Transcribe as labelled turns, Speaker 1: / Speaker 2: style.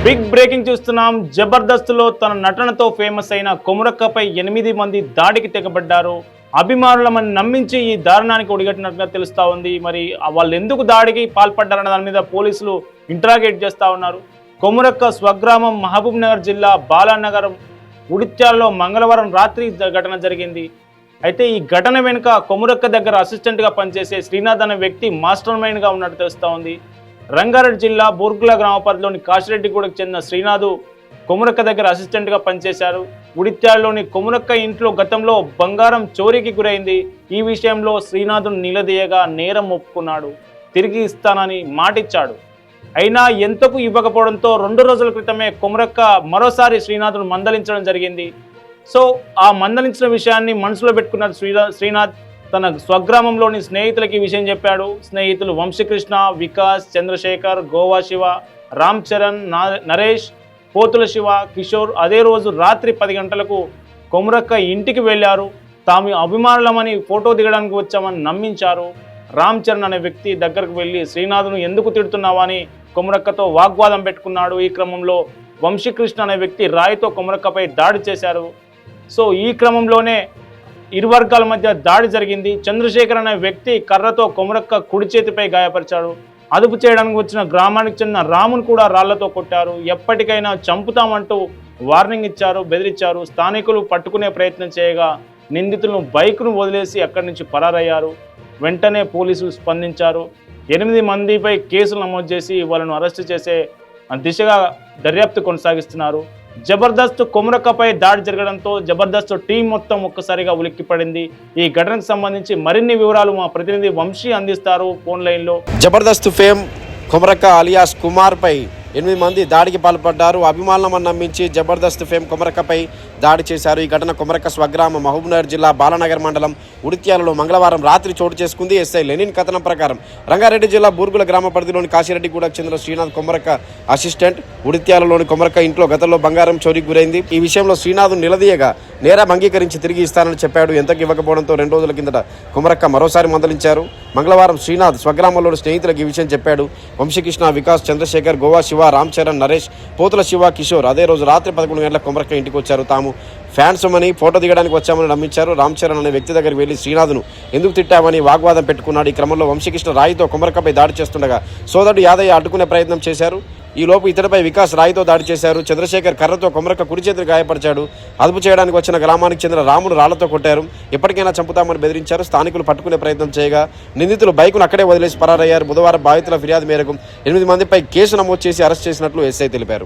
Speaker 1: Big breaking చూస్తున్నాం. జబర్దస్త్లో తన నటనతో ఫేమస్ అయిన కొమురక్కపై 8 మంది దాడికి తెగబడ్డారు. అభిమానులమని నమ్మించి ఈ దారుణానికి ఒడిగట్టినట్టుగా తెలుస్తా ఉంది. మరి వాళ్ళు ఎందుకు దాడికి పాల్పడ్డారన్న దాని మీద పోలీసులు ఇంటరాగేట్ చేస్తా ఉన్నారు. కొమురక్క స్వగ్రామం మహబూబ్ నగర్ జిల్లా బాలానగరం ఉడిత్యాలలో మంగళవారం రాత్రి ఘటన జరిగింది. అయితే ఈ ఘటన వెనుక కొమురక్క దగ్గర అసిస్టెంట్గా పనిచేసే శ్రీనాథ్ అనే వ్యక్తి మాస్టర్ మైండ్గా ఉన్నట్టు తెలుస్తూ ఉంది. రంగారెడ్డి జిల్లా బూర్గుల గ్రామ పరిధిలోని కాశిరెడ్డిగూడకు చెందిన శ్రీనాథ్ కొమురక్క దగ్గర అసిస్టెంట్గా పనిచేశారు. ఉడిత్యాలలోని కొమురక్క ఇంట్లో గతంలో బంగారం చోరీకి గురైంది. ఈ విషయంలో శ్రీనాథ్ నిలదీయగా నేరం ఒప్పుకున్నాడు. తిరిగి ఇస్తానని మాటిచ్చాడు. అయినా ఎంతకు ఇవ్వకపోవడంతో 2 రోజుల క్రితమే కొమురక్క మరోసారి శ్రీనాథ్ను మందలించడం జరిగింది. సో ఆ మందలించిన విషయాన్ని మనసులో పెట్టుకున్న శ్రీనాథ్ తన స్వగ్రామంలోని స్నేహితులకి విషయం చెప్పాడు. స్నేహితులు వంశీకృష్ణ, వికాస్, చంద్రశేఖర్, గోవా శివ, రామ్ చరణ్, నరేష్, పోతుల శివ, కిషోర్ అదే రోజు రాత్రి 10 గంటలకు కొమురక్క ఇంటికి వెళ్ళారు. తాము అభిమానులమని ఫోటో దిగడానికి వచ్చామని నమ్మించారు. రామ్ చరణ్ అనే వ్యక్తి దగ్గరకు వెళ్ళి శ్రీనాథ్ను ఎందుకు తిడుతున్నావా అని కొమురక్కతో వాగ్వాదం పెట్టుకున్నాడు. ఈ క్రమంలో వంశీకృష్ణ అనే వ్యక్తి రాయితో కొమురక్కపై దాడి చేశారు. సో ఈ క్రమంలోనే ఇరు వర్గాల మధ్య దాడి జరిగింది. చంద్రశేఖర్ అనే వ్యక్తి కర్రతో కొమురక్క కుడి చేతిపై గాయపరిచాడు. అదుపు చేయడానికి వచ్చిన గ్రామానికి చెందిన రామును కూడా రాళ్లతో కొట్టారు. ఎప్పటికైనా చంపుతామంటూ వార్నింగ్ ఇచ్చారు, బెదిరించారు. స్థానికులు పట్టుకునే ప్రయత్నం చేయగా నిందితులను బైక్ను వదిలేసి అక్కడి నుంచి పరారయ్యారు. వెంటనే పోలీసులు స్పందించారు. 8 మందిపై కేసులు నమోదు చేసి వాళ్ళను అరెస్టు చేసే దిశగా దర్యాప్తు కొనసాగిస్తున్నారు. జబర్దస్త్ కొమురక్కపై దాడి జరగడంతో జబర్దస్త్ టీం మొత్తం ఒక్కసారిగా ఉలిక్కిపడింది. ఈ ఘటనకు సంబంధించి మరిన్ని వివరాలు మా ప్రతినిధి వంశీ అందిస్తారు ఫోన్ లైన్లో.
Speaker 2: జబర్దస్త్ ఫేమ్ కొమురక్క అలియాస్ కుమార్ పై 8 మంది దాడికి పాల్పడ్డారు. అభిమానులను నమ్మించి జబర్దస్త్ ఫేమ్ కొమురక్కపై దాడి చేశారు. ఈ ఘటన కొమురక్క స్వగ్రామం మహబూబ్నగర్ జిల్లా బాలానగర్ మండలం ఉడిత్యాలలో మంగళవారం రాత్రి చోటు చేసుకుంది. ఎస్ఐ లెనిన్ కథనం ప్రకారం రంగారెడ్డి జిల్లా బూర్గుల గ్రామ పరిధిలోని కాశిరెడ్డిగూడకు చెందిన శ్రీనాథ్ కొమురక్క అసిస్టెంట్. ఉడిత్యాలలోని కొమురక్క ఇంట్లో గతంలో బంగారం చోరీకి గురైంది. ఈ విషయంలో శ్రీనాథ్ నిలదీయగా నేరం అంగీకరించి తిరిగి ఇస్తానని చెప్పాడు. ఎంతకు ఇవ్వకపోవడంతో 2 రోజుల కిందట కొమురక్క మరోసారి మందలించారు. మంగళవారం శ్రీనాథ్ స్వగ్రామంలోని స్నేహితులకు ఈ విషయం చెప్పాడు. వంశీకృష్ణ, వికాస్, చంద్రశేఖర్, గోవా శివ, రామ్ చరణ్, నరేష్, పోతుల శివ, కిషోర్ అదే రోజు రాత్రి 11 గంటలకు కొమురక్క ఇంటికి వచ్చారు. తాము ఫ్యాన్స్ అని ఫోటో దిగడానికి వచ్చామని నమ్మించారు. రామ్ చరణ్ అనే వ్యక్తి దగ్గరికి వెళ్లి శ్రీనాథ్ను ఎందుకు తిట్టామని వాగ్వాదం పెట్టుకున్నాడు. ఈ క్రమంలో వంశీకృష్ణ రాయితో కొమురక్కపై దాడి చేస్తుండగా సోదరుడు యాదయ్య అడ్డుకునే ప్రయత్నం చేశారు. ఈ లోపు ఇతడిపై వికాస్ రాయితో దాడి చేశారు. చంద్రశేఖర్ కర్రతో కొమురక్క కుడి చేతిని గాయపరిచాడు. అదుపు చేయడానికి వచ్చిన గ్రామానికి చెందిన రామును రాళ్లతో కొట్టారు. ఎప్పటికైనా చంపుతామని బెదిరించారు. స్థానికులు పట్టుకునే ప్రయత్నం చేయగా నిందితులు బైకును అక్కడే వదిలేసి పరారయ్యారు. బుధవారం బాధితుల ఫిర్యాదు మేరకు 8 మందిపై కేసు నమోదు చేసి అరెస్ట్ చేసినట్లు ఎస్ఐ తెలిపారు.